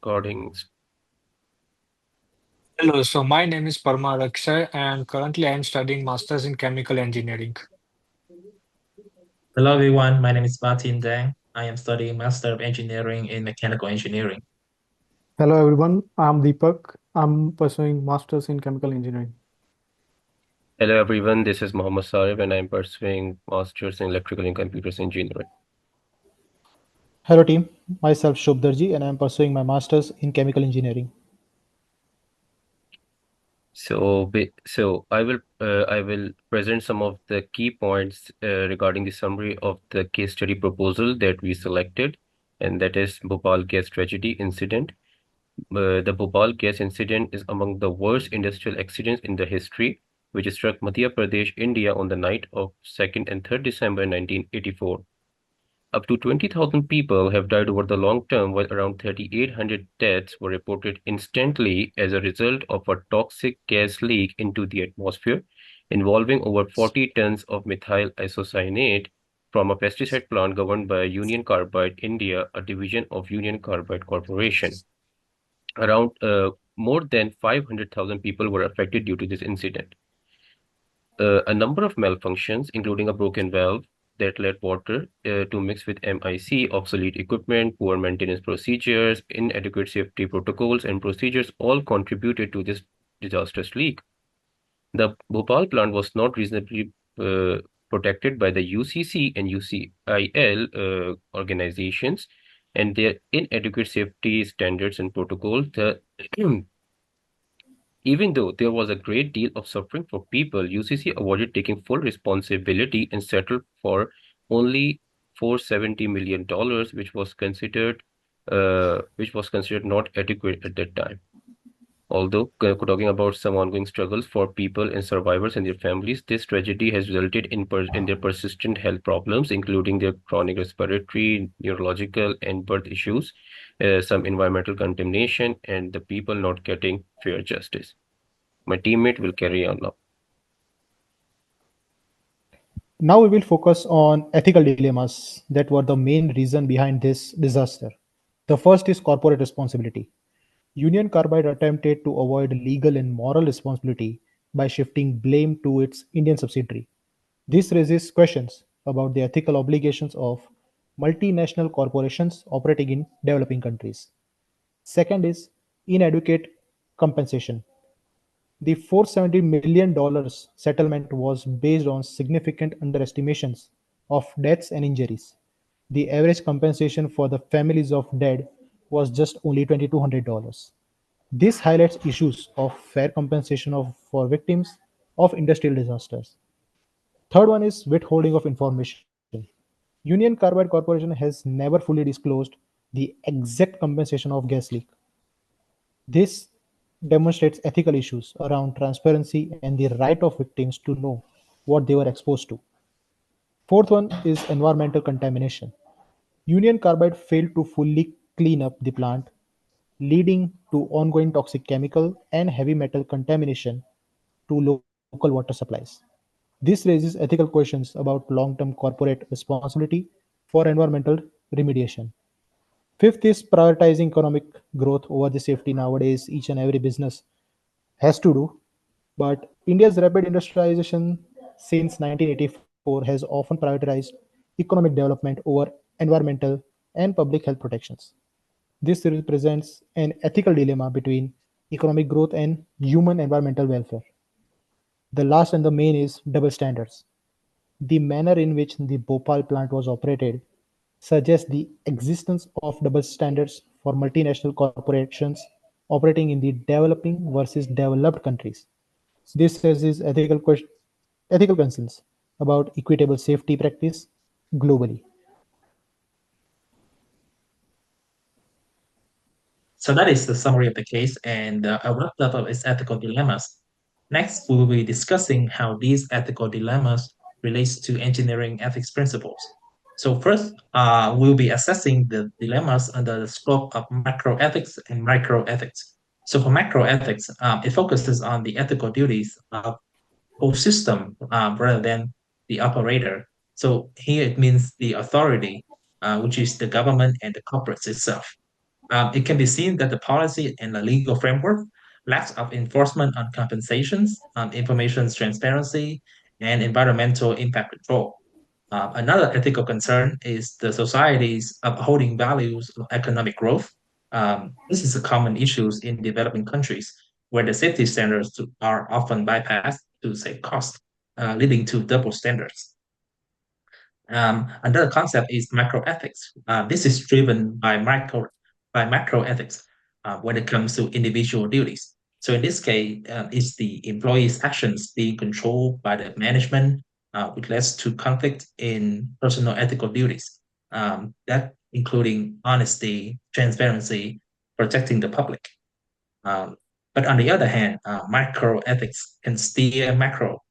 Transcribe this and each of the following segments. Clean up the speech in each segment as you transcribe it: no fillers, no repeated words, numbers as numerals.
Recordings. Hello, so my name is Parma Akshay and currently I am studying Masters in Chemical Engineering. Hello everyone, my name is Martin Dang. I am studying Master of Engineering in Mechanical Engineering. Hello everyone, I'm Deepak. I'm pursuing Masters in Chemical Engineering. Hello everyone, this is Mohammed Sarif and I'm pursuing Masters in Electrical and Computers Engineering. Hello team, myself Shobdarji and I am pursuing my Masters in Chemical Engineering. So I will present some of the key points regarding the summary of the case study proposal that we selected, and that is Bhopal gas tragedy incident. The Bhopal gas incident is among the worst industrial accidents in the history, which struck Madhya Pradesh, India on the night of 2nd and 3rd December 1984. Up to 20,000 people have died over the long term, while around 3,800 deaths were reported instantly as a result of a toxic gas leak into the atmosphere, involving over 40 tons of methyl isocyanate from a pesticide plant governed by Union Carbide India, a division of Union Carbide Corporation. Around more than 500,000 people were affected due to this incident. A number of malfunctions, including a broken valve that led water to mix with MIC, obsolete equipment, poor maintenance procedures, inadequate safety protocols, and procedures all contributed to this disastrous leak. The Bhopal plant was not reasonably protected by the UCC and UCIL organizations, and their inadequate safety standards and protocols. Even though there was a great deal of suffering for people, UCC avoided taking full responsibility and settled for only $470 million, which was considered not adequate at that time. Although talking about some ongoing struggles for people and survivors and their families, this tragedy has resulted in their persistent health problems, including their chronic respiratory, neurological, and birth issues, some environmental contamination, and the people not getting fair justice. My teammate will carry on now. Now we will focus on ethical dilemmas that were the main reason behind this disaster. The first is corporate responsibility. Union Carbide attempted to avoid legal and moral responsibility by shifting blame to its Indian subsidiary. This raises questions about the ethical obligations of multinational corporations operating in developing countries. Second is inadequate compensation. The $470 million settlement was based on significant underestimations of deaths and injuries. The average compensation for the families of dead was just only $2,200. This highlights issues of fair compensation for victims of industrial disasters. Third one is withholding of information. Union Carbide Corporation has never fully disclosed the exact compensation of gas leak. This demonstrates ethical issues around transparency and the right of victims to know what they were exposed to. Fourth one is environmental contamination. Union Carbide failed to fully clean up the plant, leading to ongoing toxic chemical and heavy metal contamination to local water supplies. This raises ethical questions about long term corporate responsibility for environmental remediation. Fifth is prioritizing economic growth over the safety. Nowadays, each and every business has to do. But India's rapid industrialization since 1984 has often prioritized economic development over environmental and public health protections. This represents an ethical dilemma between economic growth and human environmental welfare. The last and the main is double standards. The manner in which the Bhopal plant was operated suggests the existence of double standards for multinational corporations operating in the developing versus developed countries. This raises ethical concerns about equitable safety practice globally. So that is the summary of the case, and I will wrap up its ethical dilemmas. Next, we will be discussing how these ethical dilemmas relates to engineering ethics principles. So first, we'll be assessing the dilemmas under the scope of macroethics and microethics. So for macroethics, it focuses on the ethical duties of whole system rather than the operator. So here it means the authority, which is the government and the corporates itself. It can be seen that the policy and the legal framework lacks of enforcement on compensations, information transparency, and environmental impact control. Another ethical concern is the society's upholding values of economic growth. This is a common issue in developing countries where the safety standards are often bypassed to save costs, leading to double standards. Another concept is microethics. This is driven by macroethics when it comes to individual duties. So in this case, it's the employee's actions being controlled by the management, which leads to conflict in personal ethical duties. That including honesty, transparency, protecting the public. Um, but on the other hand, microethics can steer macro.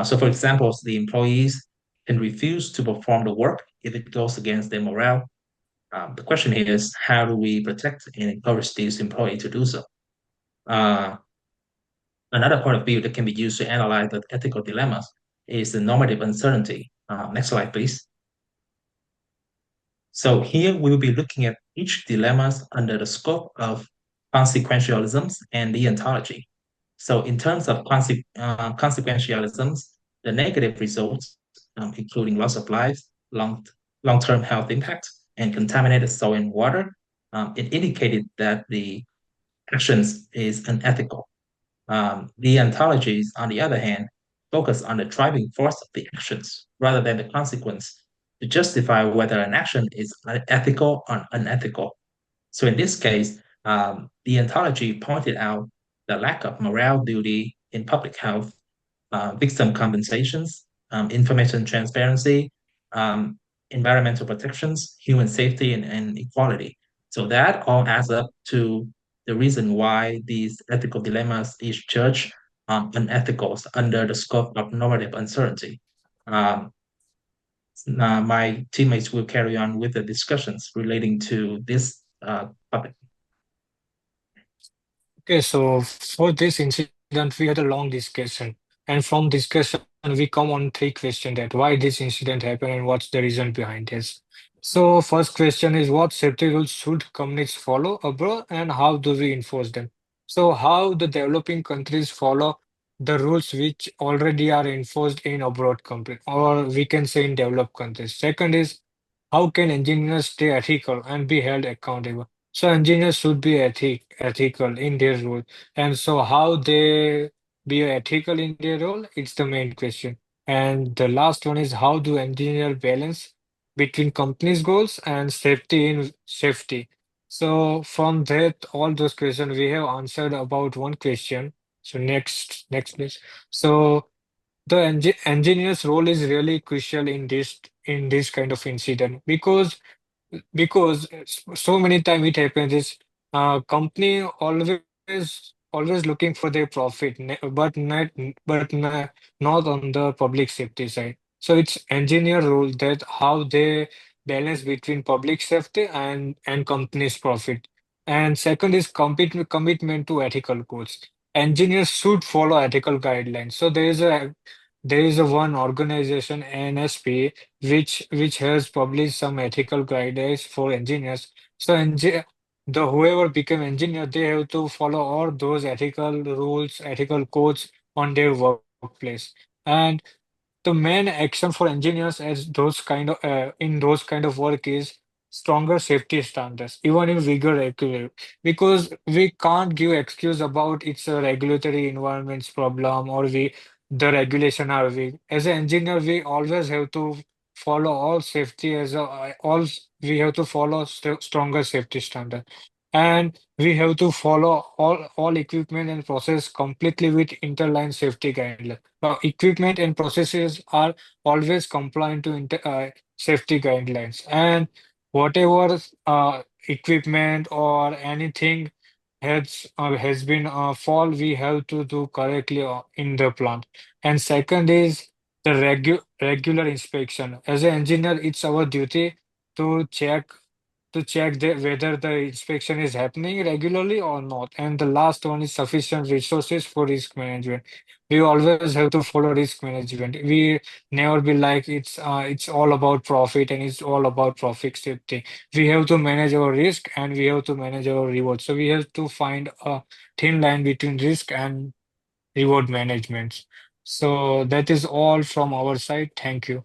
So, for example, the employees can refuse to perform the work if it goes against their morale. The question here is, how do we protect and encourage these employees to do so? Uh, Another point of view that can be used to analyze the ethical dilemmas is the normative uncertainty. Next slide, please. So here we will be looking at each dilemmas under the scope of consequentialisms and deontology. So in terms of consequentialisms, the negative results, including loss of lives, long-term health impact, and contaminated soil and water, it indicated that the actions is unethical. The ontologies, on the other hand, focus on the driving force of the actions rather than the consequence to justify whether an action is ethical or unethical. So in this case, the ontology pointed out the lack of morale duty in public health, victim compensations, information transparency, um, environmental protections, human safety, and equality. So that all adds up to the reason why these ethical dilemmas is judged unethical under the scope of normative uncertainty. Um, Now, my teammates will carry on with the discussions relating to this topic. Okay, so for this incident, we had a long discussion. And from discussion, we come on three questions that why this incident happened and what's the reason behind this. So first question is what safety rules should companies follow abroad and how do we enforce them? So how the developing countries follow the rules which already are enforced in abroad country, or we can say in developed countries. Second is how can engineers stay ethical and be held accountable? So engineers should be ethical in their role. And so how they be ethical in their role, it's the main question. And the last one is how do engineers balance between companies' goals and safety in safety? So from that, all those questions we have answered about one question. So next please. So the engineer's role is really crucial in this kind of incident because so many time it happens is company always looking for their profit not on the public safety side, so it's engineer role that how they balance between public safety and company's profit. And second is commitment to ethical codes. Engineers should follow ethical guidelines, so there is a one organization NSP which has published some ethical guidelines for engineers. So the whoever become engineer, they have to follow all those ethical rules, ethical codes on their workplace. And the main action for engineers as those kind of in those kind of work is stronger safety standards, even in vigor regular, because we can't give excuse about it's a regulatory environments problem or we the regulation are weak. As an engineer, we always have to follow all safety all we have to follow stronger safety standard, and we have to follow all equipment and process completely with interline safety guidelines. Now, equipment and processes are always compliant to safety guidelines, and whatever equipment or anything has been fall, we have to do correctly in the plant. And second is the regular inspection. As an engineer, it's our duty to check to check whether the inspection is happening regularly or not. And the last one is sufficient resources for risk management. We always have to follow risk management. We never be like it's all about profit and it's all about profit safety. We have to manage our risk and we have to manage our reward. So we have to find a thin line between risk and reward management. So that is all from our side. Thank you.